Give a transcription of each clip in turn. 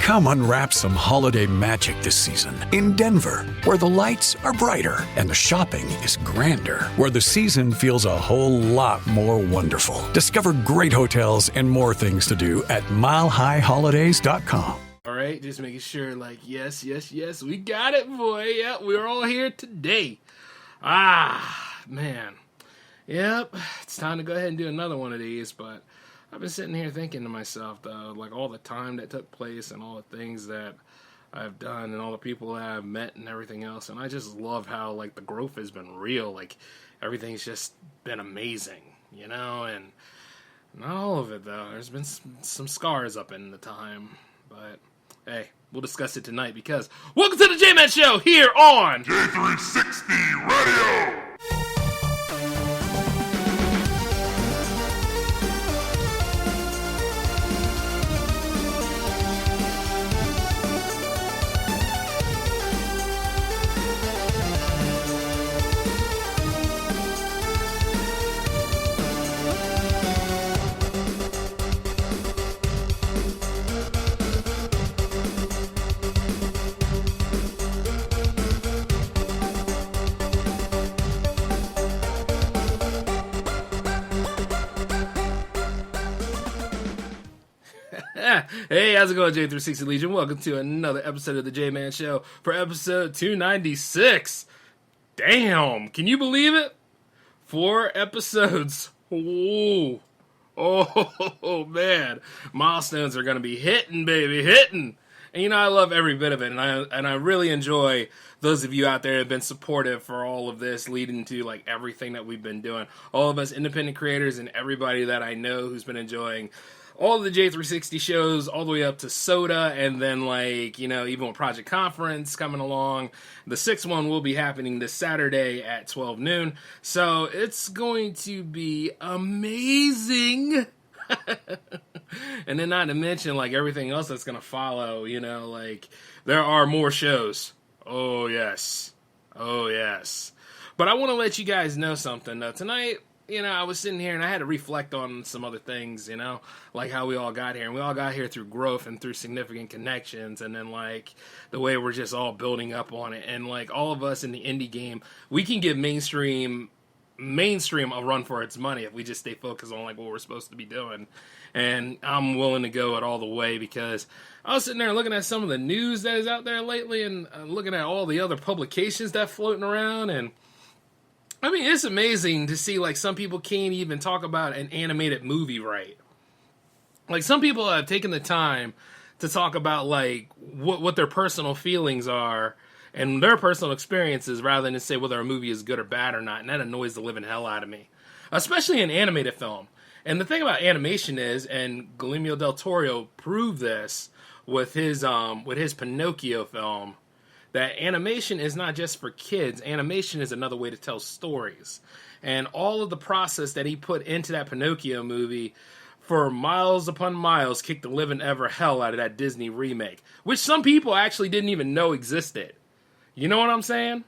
Come unwrap some holiday magic this season in Denver, where the lights are brighter and the shopping is grander, where the season feels a whole lot more wonderful. Discover great hotels and more things to do at milehighholidays.com. All right, just making sure, like, yes, we got it, boy. Yeah, we're all here today. Man. Yep, it's time to go ahead and do another one of these, but I've been sitting here thinking to myself, though, like all the time that took place and all the things that I've done and all the people that I've met and everything else, and I just love how, like, the growth has been real. Like, everything's just been amazing, you know, and not all of it, though. There's been some scars up in the time, but hey, we'll discuss it tonight because welcome to the J-Man Show here on J360 Radio! Hey, how's it going, J360 Legion? Welcome to another episode of the J-Man Show for episode 296. Damn, can you believe it? 4 episodes. Ooh. Oh, man. Milestones are going to be hitting, baby, hitting. And you know, I love every bit of it, and I really enjoy those of you out there who have been supportive for all of this, leading to, like, everything that we've been doing. All of us independent creators and everybody that I know who's been enjoying all of the J360 shows, all the way up to Soda, and then, like, you know, even with Project Conference coming along. The 6th one will be happening this Saturday at 12 noon. So it's going to be amazing. And then not to mention, like, everything else that's going to follow, you know, like, there are more shows. Oh, yes. Oh, yes. But I want to let you guys know something, though. Tonight, you know, I was sitting here and I had to reflect on some other things, you know, like how we all got here. And we all got here through growth and through significant connections. And then, like, the way we're just all building up on it. And, like, all of us in the indie game, we can give mainstream a run for its money if we just stay focused on, like, what we're supposed to be doing. And I'm willing to go it all the way because I was sitting there looking at some of the news that is out there lately and looking at all the other publications that's floating around. And I mean, it's amazing to see, like, some people can't even talk about an animated movie right. Like, some people have taken the time to talk about, like, what their personal feelings are and their personal experiences rather than to say whether a movie is good or bad or not. And that annoys the living hell out of me, especially in animated film. And the thing about animation is, and Guillermo del Toro proved this with his Pinocchio film, that animation is not just for kids. Animation is another way to tell stories. And all of the process that he put into that Pinocchio movie for miles upon miles kicked the living ever hell out of that Disney remake, which some people actually didn't even know existed. You know what I'm saying?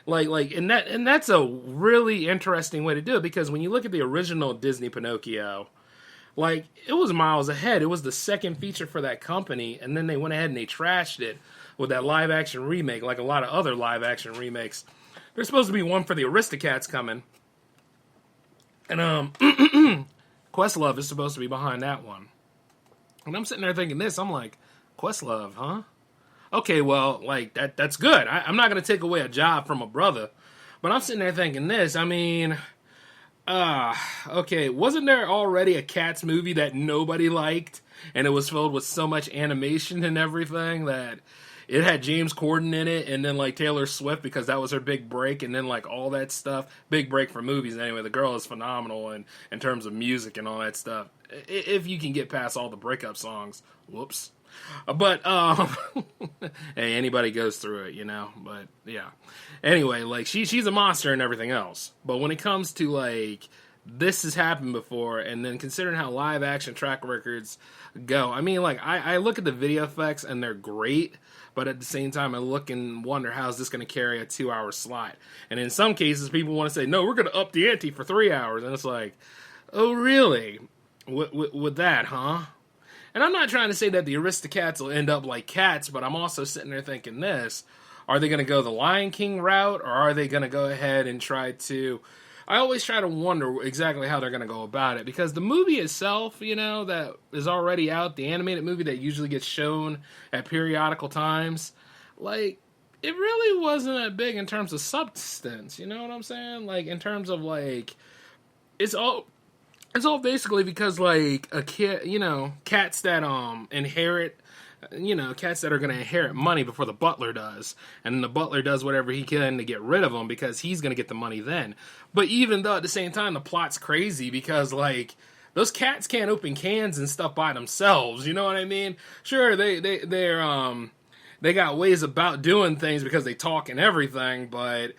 And that's a really interesting way to do it, because when you look at the original Disney Pinocchio, like, it was miles ahead. It was the second feature for that company, and then they went ahead and they trashed it with that live-action remake, like a lot of other live-action remakes. There's supposed to be one for the Aristocats coming. And, Questlove is supposed to be behind that one. And I'm sitting there thinking this, I'm like, Questlove, huh? Okay, well, like, that's good. I'm not going to take away a job from a brother. But I'm sitting there thinking this, I mean, okay, wasn't there already a Cats movie that nobody liked? And it was filled with so much animation and everything that it had James Corden in it, and then, like, Taylor Swift, because that was her big break, and then, like, all that stuff. Big break for movies, anyway. The girl is phenomenal in terms of music and all that stuff. If you can get past all the breakup songs. Whoops. But, hey, anybody goes through it, you know? But, yeah. Anyway, like, she's a monster and everything else. But when it comes to, like, this has happened before, and then considering how live-action track records go, I mean, like, I look at the video effects, and they're great, but at the same time, I look and wonder, how is this going to carry a 2-hour slot? And in some cases, people want to say, no, we're going to up the ante for 3 hours. And it's like, oh, really? With that, huh? And I'm not trying to say that the Aristocats will end up like Cats, but I'm also sitting there thinking this. Are they going to go the Lion King route, or are they going to go ahead and try to... I always try to wonder exactly how they're going to go about it, because the movie itself, that is already out, the animated movie that usually gets shown at periodical times, like, it really wasn't that big in terms of substance, you know what I'm saying? Like, in terms of, like, it's all basically because, like, a kid, cats that inherit, cats that are going to inherit money before the butler does. And the butler does whatever he can to get rid of them because he's going to get the money then. But even though at the same time the plot's crazy because, like, those cats can't open cans and stuff by themselves. You know what I mean? Sure, they got ways about doing things because they talk and everything, but,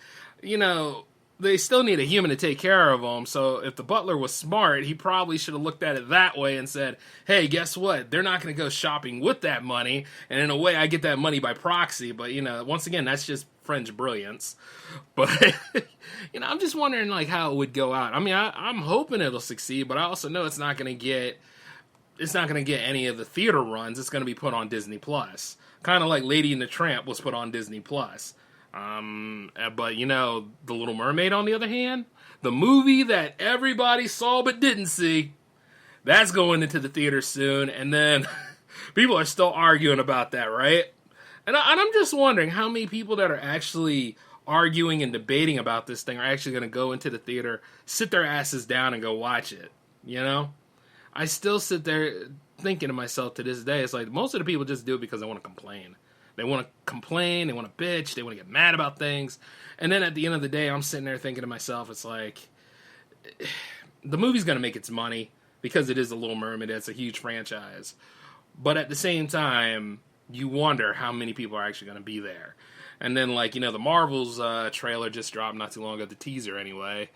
they still need a human to take care of them. So if the butler was smart, he probably should have looked at it that way and said, hey, guess what? They're not going to go shopping with that money. And in a way, I get that money by proxy. But, once again, that's just French brilliance. But, I'm just wondering, like, how it would go out. I mean, I'm hoping it'll succeed, but I also know it's not going to get any of the theater runs. It's going to be put on Disney Plus. Kind of like Lady and the Tramp was put on Disney Plus. But The Little Mermaid, on the other hand, the movie that everybody saw but didn't see, that's going into the theater soon, and then people are still arguing about that, right? And I'm just wondering how many people that are actually arguing and debating about this thing are actually going to go into the theater, sit their asses down, and go watch it, I still sit there thinking to myself to this day, it's like most of the people just do it because they want to complain. They want to complain, they want to bitch, they want to get mad about things. And then at the end of the day, I'm sitting there thinking to myself, it's like, the movie's going to make its money because it is The Little Mermaid. It's a huge franchise. But at the same time, you wonder how many people are actually going to be there. And then, like, the Marvel's trailer just dropped not too long ago, the teaser anyway.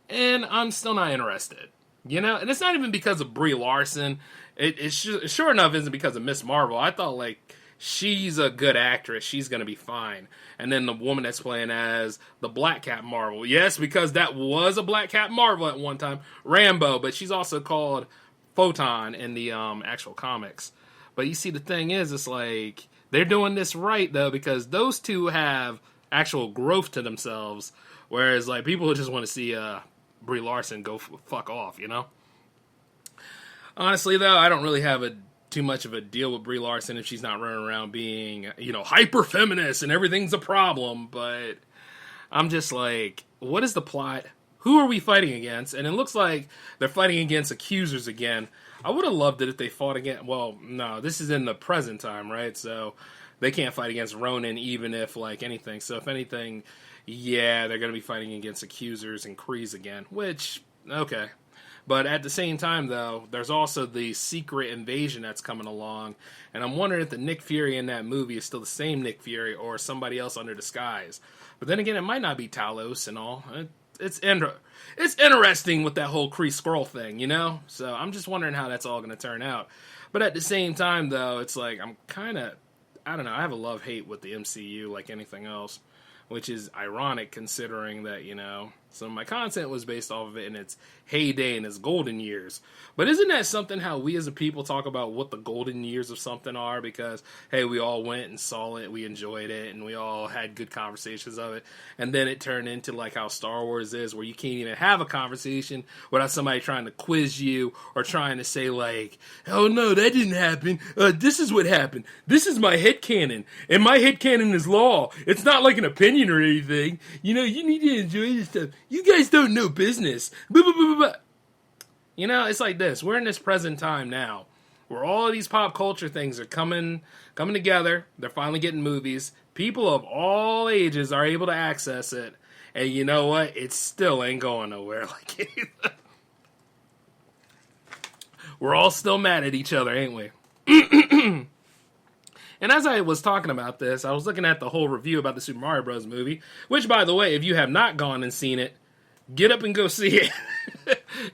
And I'm still not interested. And it's not even because of Brie Larson. It sure enough isn't because of Miss Marvel. I thought, like, she's a good actress. She's going to be fine. And then the woman that's playing as the Black Cat Marvel. Yes, because that was a Black Cat Marvel at one time. Rambo. But she's also called Photon in the actual comics. But you see, the thing is, it's like, they're doing this right, though, because those two have actual growth to themselves. Whereas, like, people just want to see Brie Larson go fuck off, Honestly, though, I don't really have too much of a deal with Brie Larson if she's not running around being, hyper feminist and everything's a problem. But I'm just like, what is the plot? Who are we fighting against? And it looks like they're fighting against accusers again. I would have loved it if they fought against. Well, no, this is in the present time, right? So they can't fight against Ronin, even if like anything. So if anything, yeah, they're going to be fighting against accusers and Krees again. Which, okay. But at the same time, though, there's also the secret invasion that's coming along. And I'm wondering if the Nick Fury in that movie is still the same Nick Fury or somebody else under disguise. But then again, it might not be Talos and all. It's interesting with that whole Kree Skrull thing, So I'm just wondering how that's all going to turn out. But at the same time, though, it's like I'm kind of, I don't know, I have a love-hate with the MCU like anything else. Which is ironic considering that, some of my content was based off of it in its heyday and its golden years. But isn't that something how we as a people talk about what the golden years of something are? Because, hey, we all went and saw it, we enjoyed it, and we all had good conversations of it. And then it turned into like how Star Wars is, where you can't even have a conversation without somebody trying to quiz you or trying to say like, oh no, that didn't happen. This is what happened. This is my headcanon. And my headcanon is law. It's not like an opinion or anything. You need to enjoy this stuff. You guys don't know business. Blah, blah, blah, blah. It's like this. We're in this present time now where all of these pop culture things are coming together. They're finally getting movies. People of all ages are able to access it. And you know what? It still ain't going nowhere. Like we're all still mad at each other, ain't we? And as I was talking about this, I was looking at the whole review about the Super Mario Bros. Movie, which, by the way, if you have not gone and seen it, get up and go see it.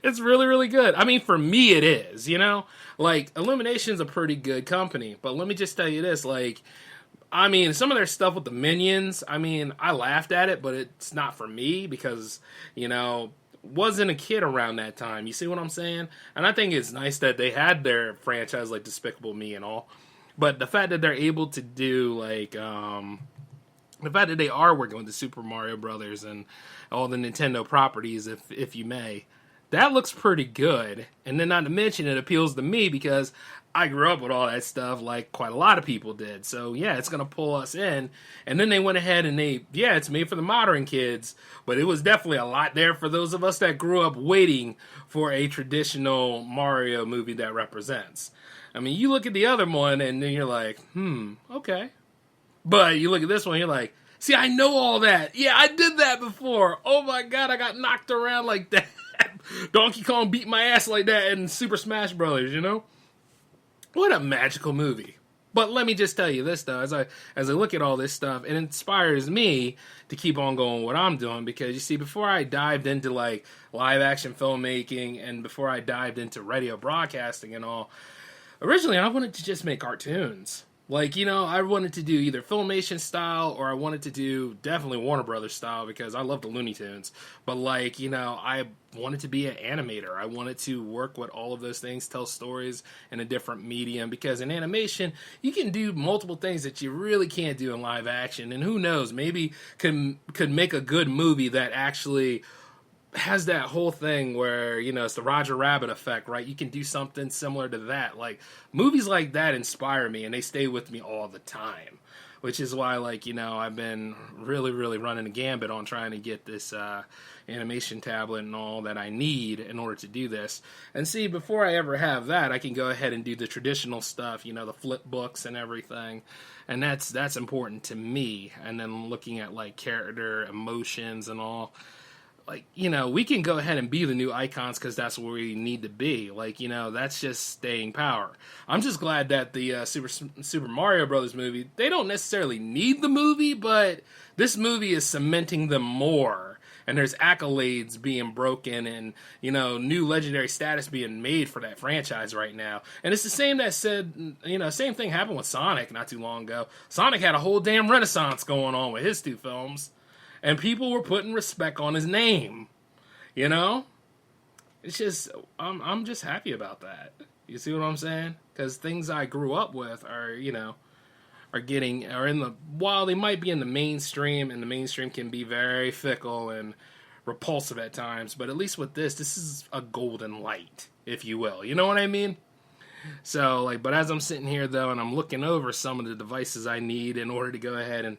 It's really, really good. I mean, for me, it is, Like, Illumination's a pretty good company, but let me just tell you this, like, I mean, some of their stuff with the Minions, I mean, I laughed at it, but it's not for me because, wasn't a kid around that time. You see what I'm saying? And I think it's nice that they had their franchise like Despicable Me and all. But the fact that they're able to do like the fact that they are working with the Super Mario Brothers and all the Nintendo properties, if you may, that looks pretty good. And then not to mention it appeals to me because I grew up with all that stuff like quite a lot of people did. So yeah, it's going to pull us in. And then they went ahead and it's made for the modern kids, but it was definitely a lot there for those of us that grew up waiting for a traditional Mario movie that represents. I mean, you look at the other one and then you're like, okay. But you look at this one, you're like, see, I know all that. Yeah, I did that before. Oh my God, I got knocked around like that. Donkey Kong beat my ass like that in Super Smash Brothers, you know? What a magical movie. But let me just tell you this, though. As I look at all this stuff, it inspires me to keep on going what I'm doing. Because, you see, before I dived into, like, live-action filmmaking and before I dived into radio broadcasting and all, originally I wanted to just make cartoons. Like, you know, I wanted to do either Filmation style or I wanted to do definitely Warner Brothers style because I love the Looney Tunes. But, like, you know, I wanted to be an animator. I wanted to work with all of those things, tell stories in a different medium. Because in animation, you can do multiple things that you really can't do in live action. And who knows, maybe could make a good movie that actually has that whole thing where, you know, it's the Roger Rabbit effect, right? You can do something similar to that. Like, movies like that inspire me, and they stay with me all the time. Which is why, like, you know, I've been really, really running a gambit on trying to get this animation tablet and all that I need in order to do this. And see, before I ever have that, I can go ahead and do the traditional stuff, you know, the flip books and everything. And that's important to me. And then looking at, like, character, emotions and all. Like, you know, we can go ahead and be the new icons because that's where we need to be. Like, you know, that's just staying power. I'm just glad that the Super Mario Brothers movie, they don't necessarily need the movie, but this movie is cementing them more. And there's accolades being broken and, you know, new legendary status being made for that franchise right now. And it's the same that said, you know, same thing happened with Sonic not too long ago. Sonic had a whole damn renaissance going on with his two films. And people were putting respect on his name, you know? It's just, I'm just happy about that. You see what I'm saying? Because things I grew up with are, you know, while they might be in the mainstream, and the mainstream can be very fickle and repulsive at times, but at least with this is a golden light, if you will. You know what I mean? So, like, but as I'm sitting here, though, and I'm looking over some of the devices I need in order to go ahead and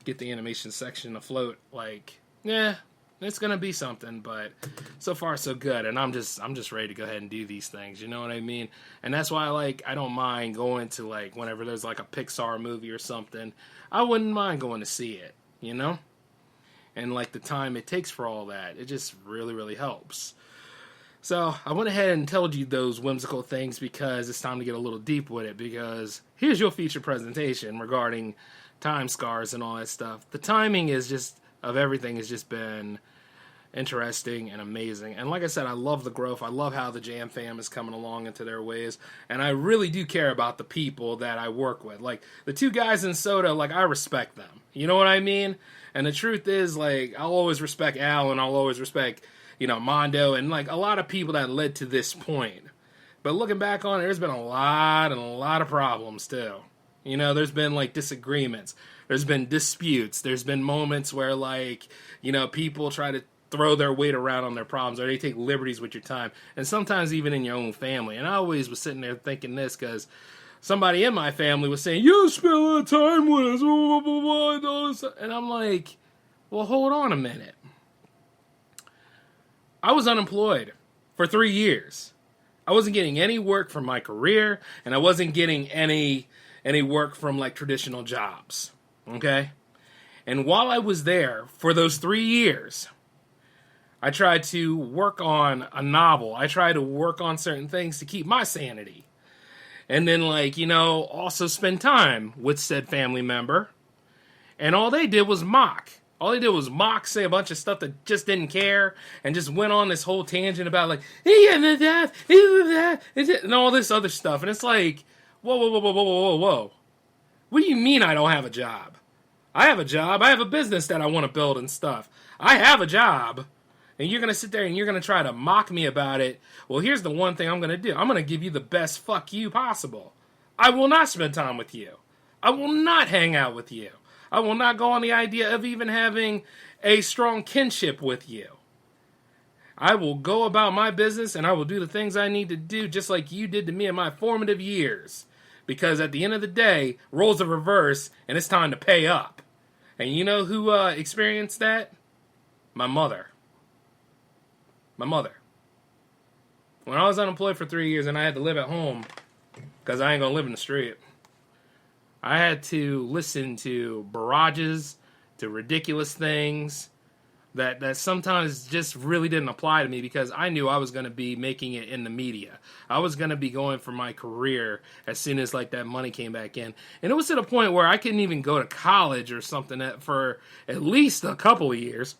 get the animation section afloat, like, yeah, it's gonna be something, but so far so good, and I'm just ready to go ahead and do these things, you know what I mean? And that's why, like, I don't mind going to, like, whenever there's like a Pixar movie or something, I wouldn't mind going to see it, you know? And like the time it takes for all that, it just really, really helps. So I went ahead and told you those whimsical things because it's time to get a little deep with it, because here's your feature presentation regarding time scars and all that stuff. The timing of everything has just been interesting and amazing. And like I said, I love the growth. I love how the Jam Fam is coming along into their ways. And I really do care about the people that I work with. Like, the two guys in Soda, like, I respect them. You know what I mean? And the truth is, like, I'll always respect Al, and I'll always respect, you know, Mondo, and, like, a lot of people that led to this point. But looking back on it, there's been a lot of problems, too. You know, there's been, like, disagreements. There's been disputes. There's been moments where, like, you know, people try to throw their weight around on their problems, or they take liberties with your time. And sometimes even in your own family. And I always was sitting there thinking this because somebody in my family was saying, you spend a lot of time with us, blah, blah, blah, and I'm like, well, hold on a minute. I was unemployed for 3 years. I wasn't getting any work from my career, and I wasn't getting any work from, like, traditional jobs, okay? And while I was there for those 3 years, I tried to work on a novel. I tried to work on certain things to keep my sanity. And then, like, you know, also spend time with said family member. And all they did was mock. All they did was mock, say a bunch of stuff that just didn't care, and just went on this whole tangent about, like, and all this other stuff. And it's like, whoa. What do you mean I don't have a job? I have a job. I have a business that I want to build and stuff. I have a job. and you're going to sit there and you're going to try to mock me about it, well, here's the one thing I'm going to do. I'm going to give you the best fuck you possible. I will not spend time with you. I will not hang out with you. I will not go on the idea of even having a strong kinship with you. I will go about my business and I will do the things I need to do just like you did to me in my formative years. Because at the end of the day, roles are reversed and it's time to pay up. And you know who experienced that? My mother. My mother. When I was unemployed for 3 years and I had to live at home, because I ain't going to live in the street, I had to listen to barrages, to ridiculous things that sometimes just really didn't apply to me because I knew I was going to be making it in the media. I was going to be going for my career as soon as like that money came back in. And it was to the point where I couldn't even go to college or something for at least a couple of years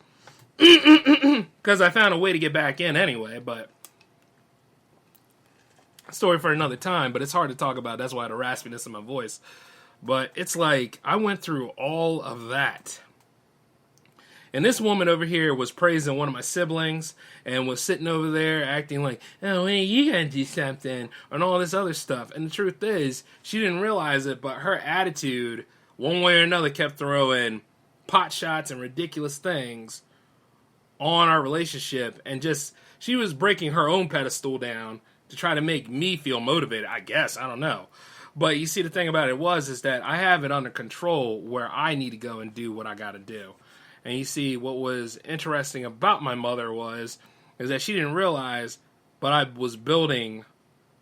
because I found a way to get back in anyway, but story for another time, but it's hard to talk about. That's why the raspiness in my voice. But it's like I went through all of that. And this woman over here was praising one of my siblings and was sitting over there acting like, oh, hey, you gotta do something, and all this other stuff. And the truth is, she didn't realize it, but her attitude, one way or another, kept throwing pot shots and ridiculous things on our relationship. And just, she was breaking her own pedestal down to try to make me feel motivated, I guess. I don't know. But you see, the thing about it is that I have it under control where I need to go and do what I got to do. And you see, what was interesting about my mother is that she didn't realize, but I was building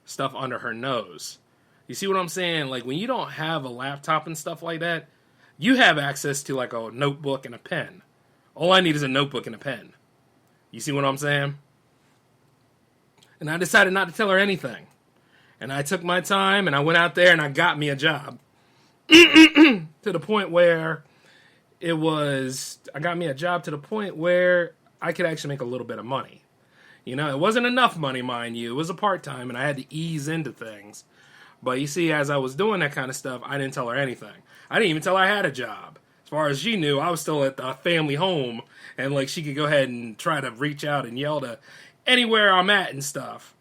stuff under her nose. You see what I'm saying? Like, when you don't have a laptop and stuff like that, you have access to, like, a notebook and a pen. All I need is a notebook and a pen. You see what I'm saying? And I decided not to tell her anything. And I took my time, and I went out there, and I got me a job. To the point where I got me a job to the point where I could actually make a little bit of money. You know, it wasn't enough money, mind you. It was a part-time, and I had to ease into things. But you see, as I was doing that kind of stuff, I didn't tell her anything. I didn't even tell her I had a job. As far as she knew, I was still at the family home, and, like, she could go ahead and try to reach out and yell to anywhere I'm at and stuff.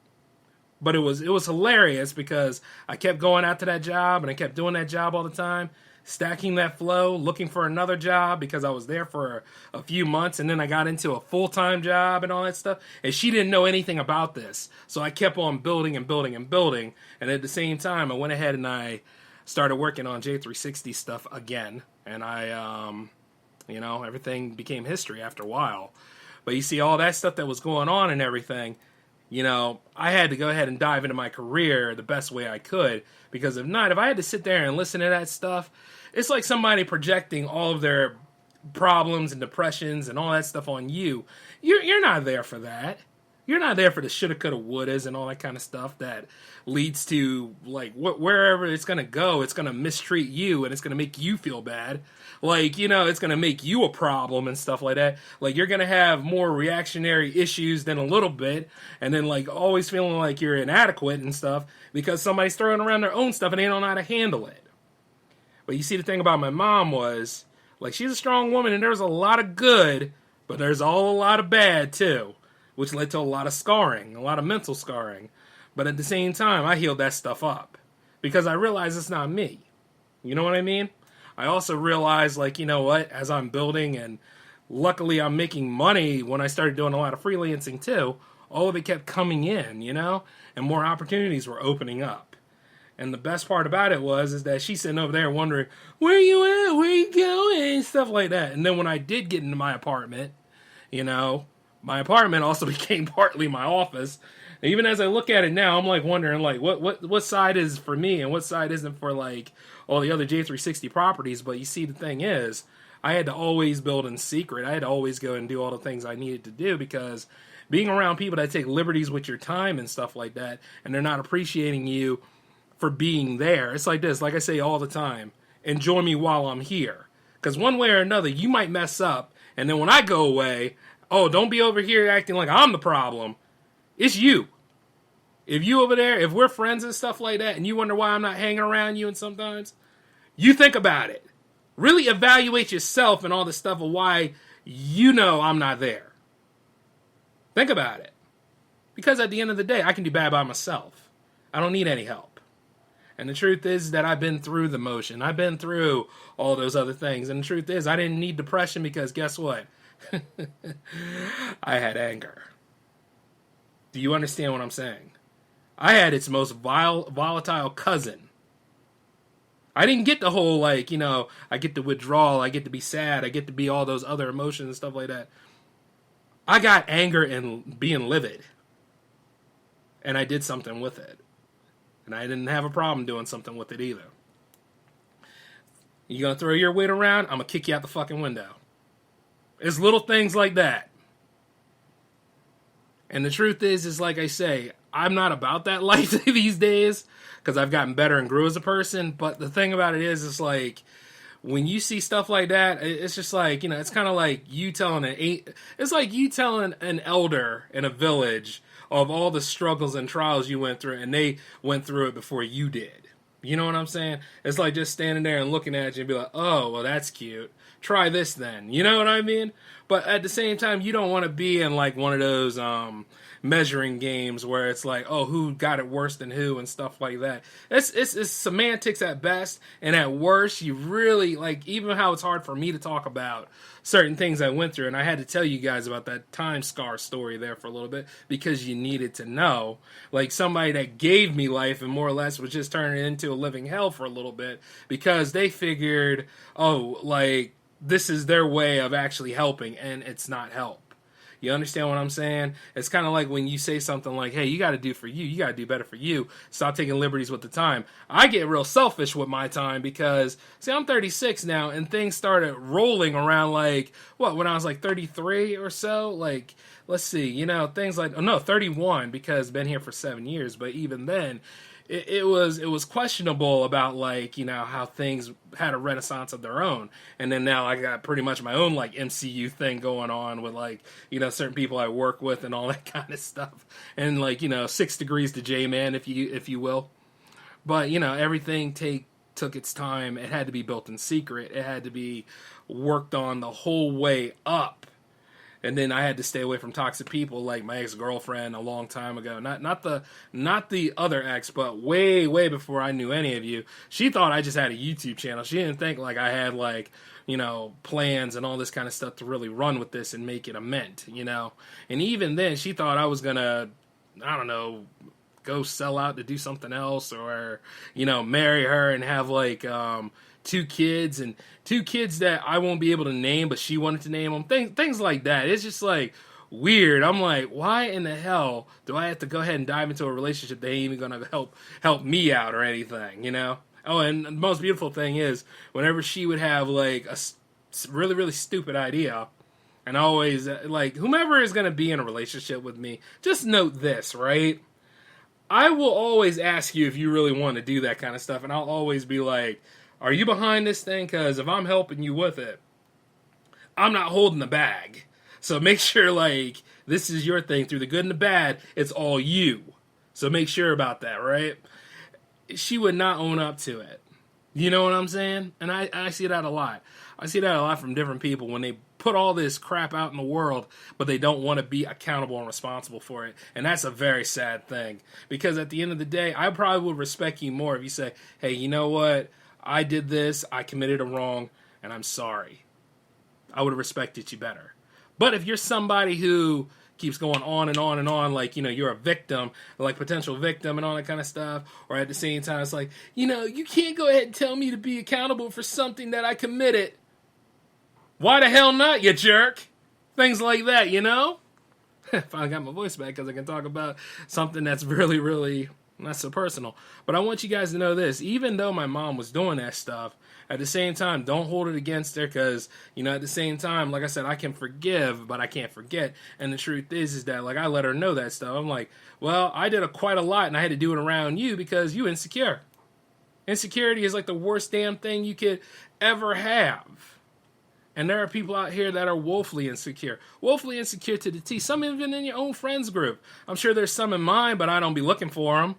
But it was hilarious because I kept going out to that job, and I kept doing that job all the time, stacking that flow, looking for another job because I was there for a few months, and then I got into a full-time job and all that stuff, and she didn't know anything about this. So I kept on building and building and building, and at the same time, I went ahead and I started working on J360 stuff again, and everything became history after a while. But you see, all that stuff that was going on and everything, I had to go ahead and dive into my career the best way I could, because if not, if I had to sit there and listen to that stuff, it's like somebody projecting all of their problems and depressions and all that stuff on you. You're not there for that. You're not there for the shoulda, coulda, wouldas and all that kind of stuff that leads to, like, wherever it's going to go, it's going to mistreat you and it's going to make you feel bad. Like, it's going to make you a problem and stuff like that. Like, you're going to have more reactionary issues than a little bit, and then, like, always feeling like you're inadequate and stuff because somebody's throwing around their own stuff and they don't know how to handle it. But you see, the thing about my mom was, like, she's a strong woman and there's a lot of good, but there's a lot of bad, too, which led to a lot of scarring, a lot of mental scarring. But at the same time, I healed that stuff up because I realized it's not me. You know what I mean? I also realized, like, you know what, as I'm building, and luckily I'm making money when I started doing a lot of freelancing too, all of it kept coming in, and more opportunities were opening up. And the best part about it is that she's sitting over there wondering, where you at, where you going, and stuff like that. And then when I did get into my apartment, my apartment also became partly my office. And even as I look at it now, I'm like wondering, like, what side is for me and what side isn't for, like, all the other J360 properties. But you see, the thing is, I had to always build in secret. I had to always go and do all the things I needed to do, because being around people that take liberties with your time and stuff like that, and they're not appreciating you for being there. It's like this, like I say all the time, enjoy me while I'm here. Because one way or another, you might mess up, and then when I go away, oh, don't be over here acting like I'm the problem. It's you. If you over there, if we're friends and stuff like that, and you wonder why I'm not hanging around you, and sometimes, you think about it. Really evaluate yourself and all the stuff of why I'm not there. Think about it. Because at the end of the day, I can do bad by myself. I don't need any help. And the truth is that I've been through the motion. I've been through all those other things. And the truth is, I didn't need depression because guess what? I had anger. Do you understand what I'm saying? I had its most volatile cousin. I didn't get the whole, I get the withdrawal, I get to be sad, I get to be all those other emotions and stuff like that. I got anger and being livid. And I did something with it. And I didn't have a problem doing something with it either. You gonna throw your weight around? I'm gonna kick you out the fucking window. It's little things like that. And the truth is like I say, I'm not about that life these days because I've gotten better and grew as a person. But the thing about it is, it's like when you see stuff like that, it's just like, it's kind of like you telling an elder in a village of all the struggles and trials you went through, and they went through it before you did. You know what I'm saying? It's like just standing there and looking at you and be like, oh, well, that's cute. Try this then. You know what I mean? But at the same time, you don't want to be in like one of those measuring games where it's like, oh, who got it worse than who and stuff like that. It's semantics at best, and at worst, you really like even how it's hard for me to talk about certain things I went through, and I had to tell you guys about that time scar story there for a little bit because you needed to know. Like somebody that gave me life and more or less was just turning it into a living hell for a little bit because they figured, oh, like this is their way of actually helping, and it's not help. You understand what I'm saying? It's kind of like when you say something like, hey, you got to do for you. You got to do better for you. Stop taking liberties with the time. I get real selfish with my time because, see, I'm 36 now, and things started rolling around when I was 33 or so? Let's see, things 31 because I've been here for 7 years. But even then, it was questionable about how things had a renaissance of their own, and then now I got pretty much my own MCU thing going on with certain people I work with and all that kind of stuff, and 6 degrees to J-Man if you will, but everything took its time. It had to be built in secret. It had to be worked on the whole way up. And then I had to stay away from toxic people like my ex-girlfriend a long time ago. Not the other ex, but way, way before I knew any of you. She thought I just had a YouTube channel. She didn't think I had plans and all this kind of stuff to really run with this and make it a mint, And even then she thought I was gonna, I don't know, go sell out to do something else or, marry her and have 2 kids that I won't be able to name, but she wanted to name them. Things like that. It's just weird. I'm like, why in the hell do I have to go ahead and dive into a relationship that ain't even gonna help me out or anything, Oh, and the most beautiful thing is whenever she would have a really, really stupid idea, and always whomever is gonna be in a relationship with me, just note this, right? I will always ask you if you really want to do that kind of stuff, and I'll always be like, are you behind this thing? Because if I'm helping you with it, I'm not holding the bag. So make sure, this is your thing. Through the good and the bad, it's all you. So make sure about that, right? She would not own up to it. You know what I'm saying? And I see that a lot. I see that a lot from different people when they put all this crap out in the world, but they don't want to be accountable and responsible for it. And that's a very sad thing. Because at the end of the day, I probably would respect you more if you say, hey, you know what? I did this, I committed a wrong, and I'm sorry. I would have respected you better. But if you're somebody who keeps going on and on and on, you're a victim, potential victim and all that kind of stuff, or at the same time, it's you can't go ahead and tell me to be accountable for something that I committed. Why the hell not, you jerk? Things like that, Finally got my voice back because I can talk about something that's really, really not so personal. But I want you guys to know this. Even though my mom was doing that stuff, at the same time, don't hold it against her because, at the same time, like I said, I can forgive, but I can't forget. And the truth is that, I let her know that stuff. I'm like, well, I did quite a lot, and I had to do it around you because you insecure. Insecurity is the worst damn thing you could ever have. And there are people out here that are woefully insecure to the T. Some even in your own friends group. I'm sure there's some in mine, but I don't be looking for them.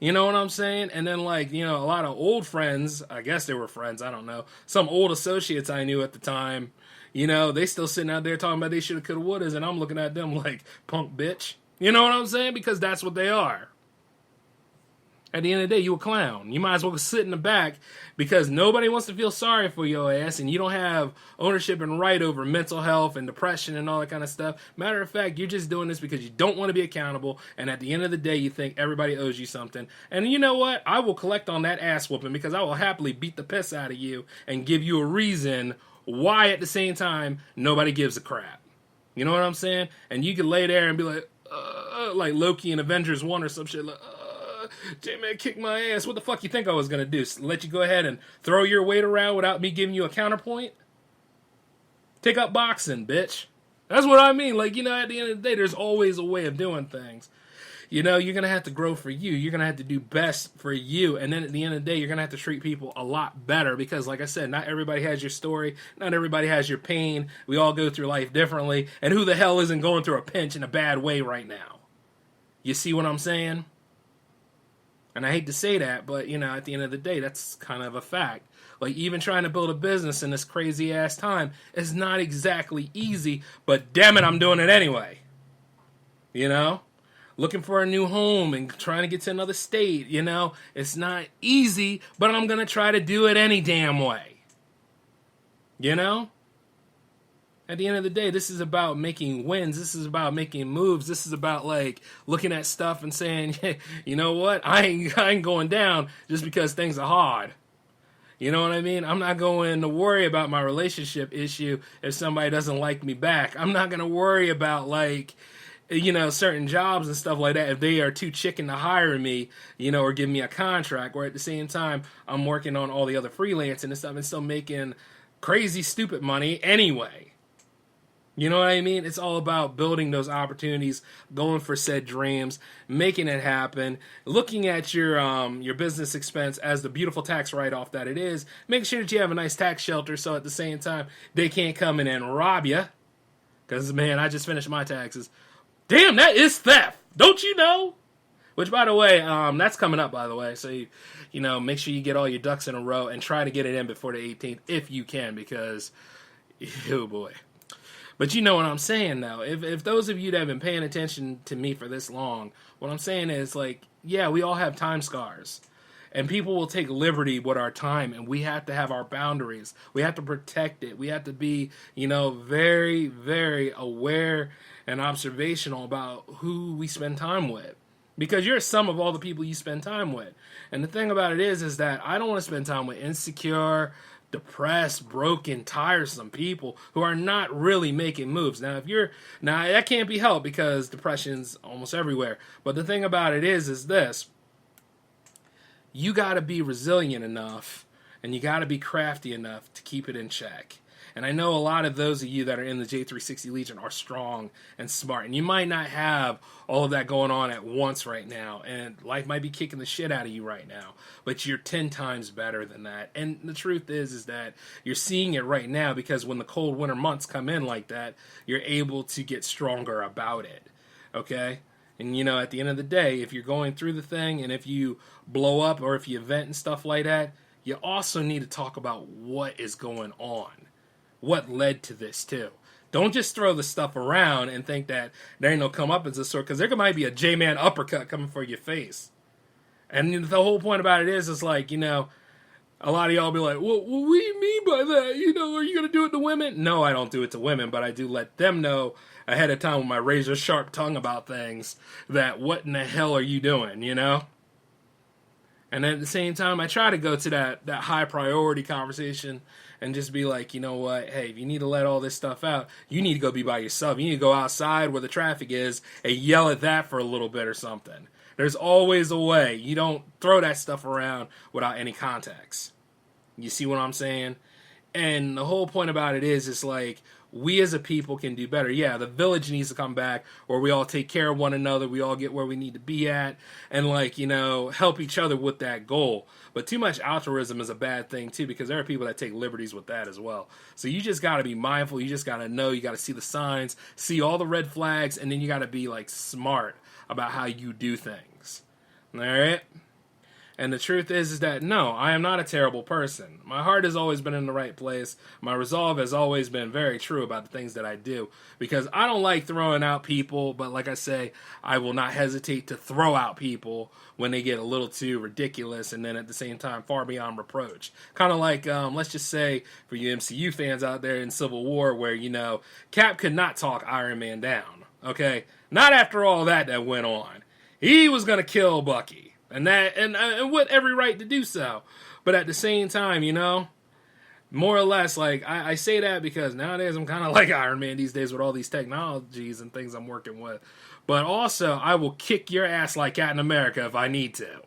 You know what I'm saying? And then, like, a lot of old friends, I guess they were friends, I don't know. Some old associates I knew at the time, they still sitting out there talking about they shoulda, coulda, wouldas, and I'm looking at them like, punk bitch. You know what I'm saying? Because that's what they are. At the end of the day, you a clown. You might as well sit in the back because nobody wants to feel sorry for your ass, and you don't have ownership and right over mental health and depression and all that kind of stuff. Matter of fact, you're just doing this because you don't want to be accountable, and at the end of the day, you think everybody owes you something. And you know what? I will collect on that ass whooping because I will happily beat the piss out of you and give you a reason why at the same time nobody gives a crap. You know what I'm saying? And you can lay there and be like Loki in Avengers 1 or some shit, like, J-Man kicked my ass. What the fuck you think I was going to do? Let you go ahead and throw your weight around without me giving you a counterpoint? Take up boxing, bitch. That's what I mean. Like, at the end of the day, there's always a way of doing things. You're going to have to grow for you. You're going to have to do best for you. And then at the end of the day, you're going to have to treat people a lot better because, like I said, not everybody has your story. Not everybody has your pain. We all go through life differently. And who the hell isn't going through a pinch in a bad way right now? You see what I'm saying? And I hate to say that, but, at the end of the day, that's kind of a fact. Like, even trying to build a business in this crazy-ass time is not exactly easy, but damn it, I'm doing it anyway. Looking for a new home and trying to get to another state, it's not easy, but I'm going to try to do it any damn way. At the end of the day, this is about making wins. This is about making moves. This is about, like, looking at stuff and saying, hey, you know what? I ain't going down just because things are hard. You know what I mean? I'm not going to worry about my relationship issue if somebody doesn't like me back. I'm not going to worry about, like, certain jobs and stuff like that if they are too chicken to hire me, or give me a contract. Or at the same time, I'm working on all the other freelancing and stuff and still making crazy, stupid money anyway. You know what I mean? It's all about building those opportunities, going for said dreams, making it happen, looking at your business expense as the beautiful tax write-off that it is, making sure that you have a nice tax shelter so at the same time they can't come in and rob you. Because, man, I just finished my taxes. Damn, that is theft. Don't you know? Which, by the way, that's coming up, by the way. So, make sure you get all your ducks in a row and try to get it in before the 18th if you can because, oh boy. But you know what I'm saying, though. If those of you that have been paying attention to me for this long, what I'm saying is, like, yeah, we all have time scars. And people will take liberty with our time, and we have to have our boundaries. We have to protect it. We have to be, very, very aware and observational about who we spend time with. Because you're a sum of all the people you spend time with. And the thing about it is that I don't want to spend time with insecure, depressed, broken, tiresome people who are not really making moves. Now, that can't be helped because depression's almost everywhere. But the thing about it is this. You got to be resilient enough and you got to be crafty enough to keep it in check. And I know a lot of those of you that are in the J360 Legion are strong and smart. And you might not have all of that going on at once right now. And life might be kicking the shit out of you right now. But you're 10 times better than that. And the truth is that you're seeing it right now because when the cold winter months come in like that, you're able to get stronger about it. Okay? And, at the end of the day, if you're going through the thing and if you blow up or if you vent and stuff like that, you also need to talk about what is going on. What led to this, too. Don't just throw the stuff around and think that there ain't no come up as a sort, because there might be a J-Man uppercut coming for your face. And the whole point about it is like, a lot of y'all be like, well, what do you mean by that? Are you going to do it to women? No, I don't do it to women, but I do let them know ahead of time with my razor sharp tongue about things that what in the hell are you doing, And at the same time, I try to go to that high priority conversation and just be like, you know what? Hey, if you need to let all this stuff out, you need to go be by yourself. You need to go outside where the traffic is and yell at that for a little bit or something. There's always a way. You don't throw that stuff around without any context. You see what I'm saying? And the whole point about it is like, we as a people can do better. Yeah, the village needs to come back where we all take care of one another. We all get where we need to be at and help each other with that goal. But too much altruism is a bad thing too because there are people that take liberties with that as well. So you just got to be mindful. You just got to know. You got to see the signs, see all the red flags, and then you got to be smart about how you do things. All right? And the truth is that no, I am not a terrible person. My heart has always been in the right place. My resolve has always been very true about the things that I do. Because I don't like throwing out people, but like I say, I will not hesitate to throw out people when they get a little too ridiculous and then at the same time far beyond reproach. Kind of like, let's just say, for you MCU fans out there in Civil War, where, Cap could not talk Iron Man down. Okay? Not after all that went on. He was going to kill Bucky. And with every right to do so. But at the same time, more or less, like, I say that because nowadays I'm kind of like Iron Man these days with all these technologies and things I'm working with. But also, I will kick your ass like Captain America if I need to.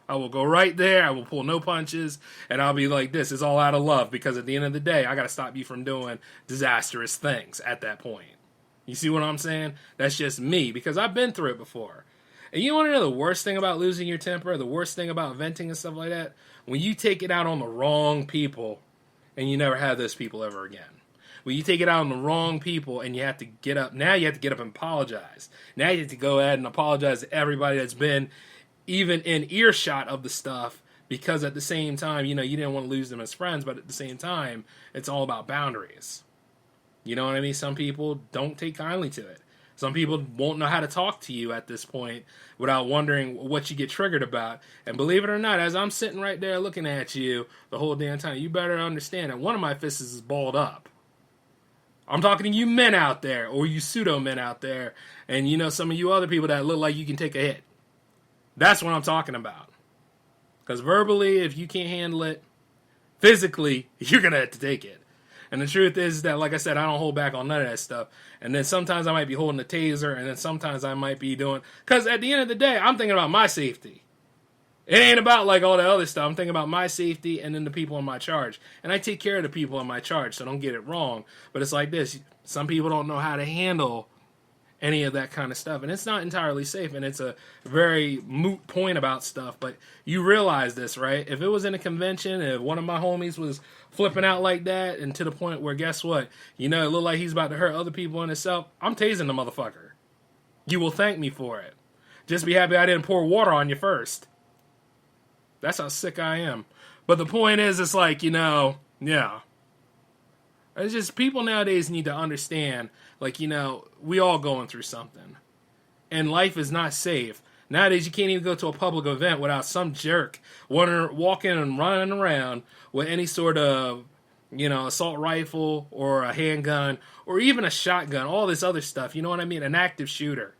I will go right there, I will pull no punches, and I'll be like, this is all out of love, because at the end of the day, I got to stop you from doing disastrous things at that point. You see what I'm saying? That's just me, because I've been through it before. And you want to know the worst thing about losing your temper, the worst thing about venting and stuff like that? When you take it out on the wrong people, and you never have those people ever again. When you take it out on the wrong people, and you have to get up, now you have to get up and apologize. Now you have to go ahead and apologize to everybody that's been even in earshot of the stuff, because at the same time, you didn't want to lose them as friends, but at the same time, it's all about boundaries. You know what I mean? Some people don't take kindly to it. Some people won't know how to talk to you at this point without wondering what you get triggered about. And believe it or not, as I'm sitting right there looking at you the whole damn time, you better understand that one of my fists is balled up. I'm talking to you men out there, or you pseudo men out there, and some of you other people that look like you can take a hit. That's what I'm talking about. Because verbally, if you can't handle it, physically, you're going to have to take it. And the truth is that, like I said, I don't hold back on none of that stuff. And then sometimes I might be holding a taser, and then sometimes I might be doing... Because at the end of the day, I'm thinking about my safety. It ain't about, like, all the other stuff. I'm thinking about my safety and then the people in my charge. And I take care of the people in my charge, so don't get it wrong. But it's like this. Some people don't know how to handle any of that kind of stuff. And it's not entirely safe, and it's a very moot point about stuff. But you realize this, right? If it was in a convention, if one of my homies was flipping out like that, and to the point where, guess what? It looked like he's about to hurt other people and himself, I'm tasing the motherfucker. You will thank me for it. Just be happy I didn't pour water on you first. That's how sick I am. But the point is, it's like, yeah. It's just people nowadays need to understand, like, we all going through something. And life is not safe. Nowadays, you can't even go to a public event without some jerk walking and running around with any sort of, assault rifle or a handgun or even a shotgun, all this other stuff. You know what I mean? An active shooter.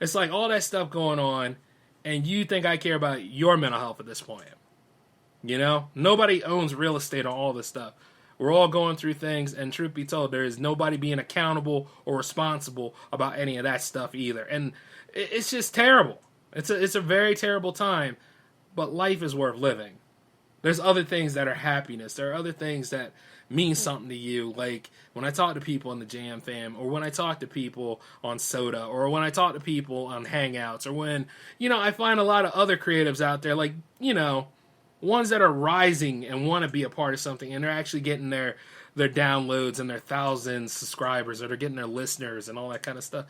It's like all that stuff going on, and you think I care about your mental health at this point. Nobody owns real estate on all this stuff. We're all going through things, and truth be told, there is nobody being accountable or responsible about any of that stuff either. And it's just terrible. It's a very terrible time, but life is worth living. There's other things that are happiness. There are other things that mean something to you. Like when I talk to people in the Jam Fam, or when I talk to people on Soda, or when I talk to people on Hangouts, or when, I find a lot of other creatives out there, like, ones that are rising and want to be a part of something, and they're actually getting their downloads and their 1,000 subscribers, or they're getting their listeners and all that kind of stuff.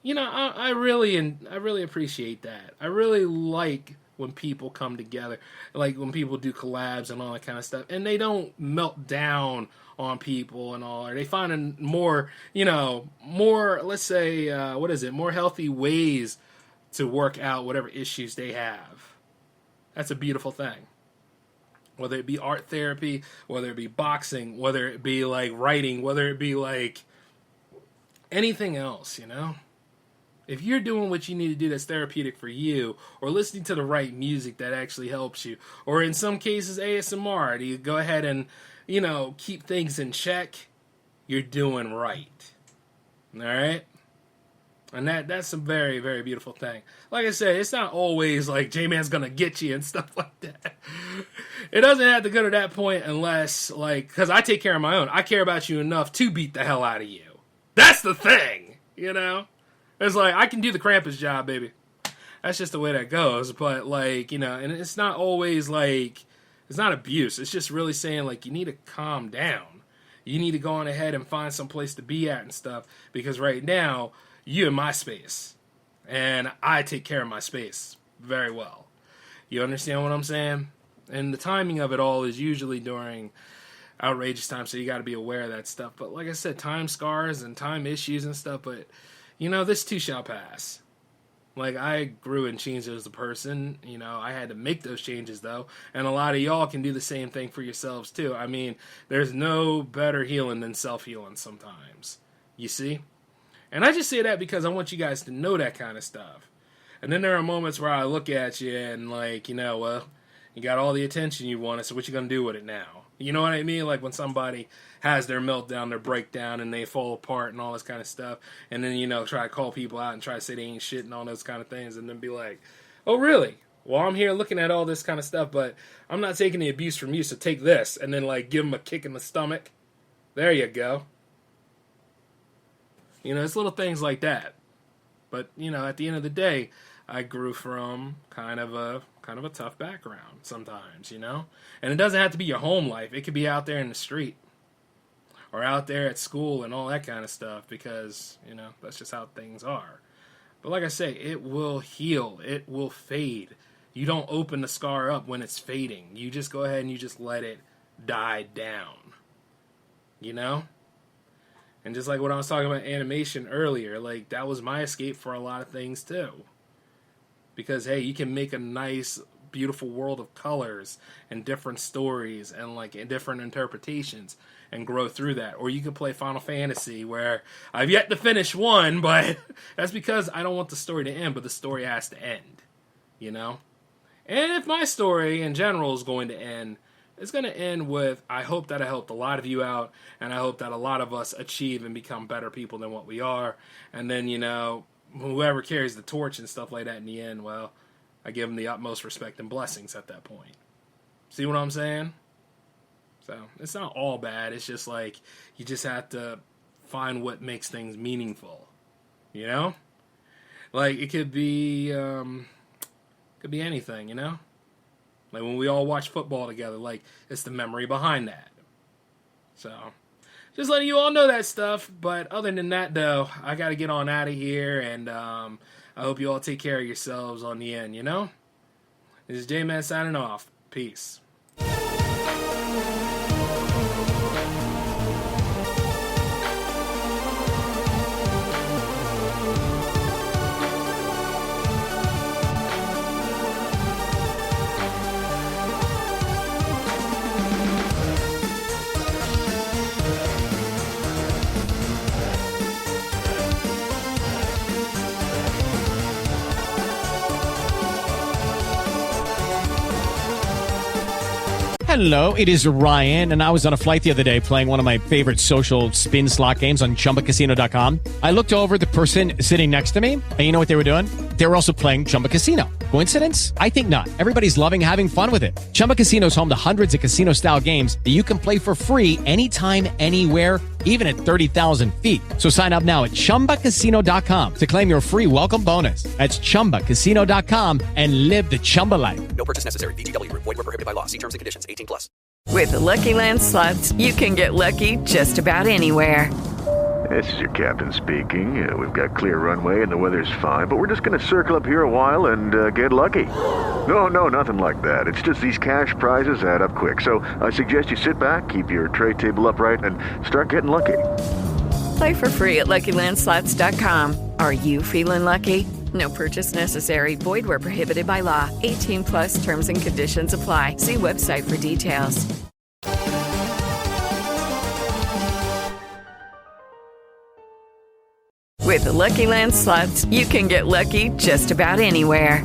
I really appreciate that. I really like when people come together, like when people do collabs and all that kind of stuff, and they don't melt down on people and all, or they find a more, let's say, more healthy ways to work out whatever issues they have. That's a beautiful thing. Whether it be art therapy, whether it be boxing, whether it be like writing, whether it be like anything else, If you're doing what you need to do that's therapeutic for you, or listening to the right music that actually helps you, or in some cases ASMR, to go ahead and, keep things in check, you're doing right. All right? And that's a very, very beautiful thing. Like I said, it's not always like J-Man's gonna get you and stuff like that. It doesn't have to go to that point unless, like, because I take care of my own. I care about you enough to beat the hell out of you. That's the thing, It's like, I can do the Krampus job, baby. That's just the way that goes. But, like, and it's not always, like, it's not abuse. It's just really saying, like, you need to calm down. You need to go on ahead and find some place to be at and stuff. Because right now, you're in my space. And I take care of my space very well. You understand what I'm saying? And the timing of it all is usually during outrageous time, so you got to be aware of that stuff. But like I said, time scars and time issues and stuff, but, this too shall pass. Like, I grew and changed as a person. I had to make those changes, though. And a lot of y'all can do the same thing for yourselves, too. I mean, there's no better healing than self-healing sometimes. You see? And I just say that because I want you guys to know that kind of stuff. And then there are moments where I look at you and, like, well, you got all the attention you wanted, so what you going to do with it now? You know what I mean? Like when somebody has their meltdown, their breakdown, and they fall apart and all this kind of stuff, and then, try to call people out and try to say they ain't shit and all those kind of things, and then be like, oh, really? Well, I'm here looking at all this kind of stuff, but I'm not taking the abuse from you, so take this, and then, like, give them a kick in the stomach. There you go. It's little things like that. But, at the end of the day, I grew from kind of a tough background sometimes, And it doesn't have to be your home life. It could be out there in the street or out there at school and all that kind of stuff because, that's just how things are. But like I say, it will heal. It will fade. You don't open the scar up when it's fading. You just go ahead and you just let it die down. And just like what I was talking about animation earlier, like that was my escape for a lot of things too. Because, hey, you can make a nice, beautiful world of colors and different stories and, like, different interpretations and grow through that. Or you could play Final Fantasy, where I've yet to finish one, but that's because I don't want the story to end, but the story has to end, And if my story in general is going to end, it's going to end with, I hope that I helped a lot of you out, and I hope that a lot of us achieve and become better people than what we are. And then, whoever carries the torch and stuff like that in the end, well, I give them the utmost respect and blessings at that point. See what I'm saying? So, it's not all bad. It's just like, you just have to find what makes things meaningful. Like, it could be anything, Like, when we all watch football together, like, it's the memory behind that. So, just letting you all know that stuff. But other than that, though, I got to get on out of here. And I hope you all take care of yourselves on the end, This is J-Man signing off. Peace. Hello, it is Ryan, and I was on a flight the other day playing one of my favorite social spin slot games on ChumbaCasino.com. I looked over at the person sitting next to me, and you know what they were doing? They were also playing Chumba Casino. Coincidence? I think not. Everybody's loving having fun with it. Chumba Casino is home to hundreds of casino-style games that you can play for free anytime, anywhere, even at 30,000 feet. So sign up now at ChumbaCasino.com to claim your free welcome bonus. That's ChumbaCasino.com and live the Chumba life. No purchase necessary. VGW. Void where prohibited by law. See terms and conditions. 18+. With the Lucky Land Slots, you can get lucky just about anywhere. This is your captain speaking. We've got clear runway and the weather's fine, but we're just going to circle up here a while and get lucky. No, nothing like that. It's just these cash prizes add up quick. So I suggest you sit back, keep your tray table upright, and start getting lucky. Play for free at LuckyLandSlots.com. Are you feeling lucky? No purchase necessary. Void where prohibited by law. 18+ terms and conditions apply. See website for details. With the Lucky Land Slots, you can get lucky just about anywhere.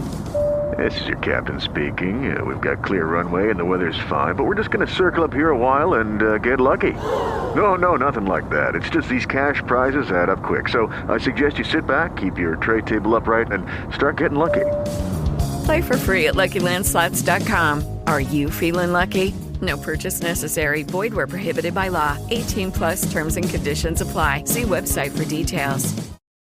This is your captain speaking. We've got clear runway and the weather's fine, but we're just going to circle up here a while and get lucky. No, nothing like that. It's just these cash prizes add up quick. So I suggest you sit back, keep your tray table upright, and start getting lucky. Play for free at LuckyLandSlots.com. Are you feeling lucky? No purchase necessary. Void where prohibited by law. 18+ terms and conditions apply. See website for details.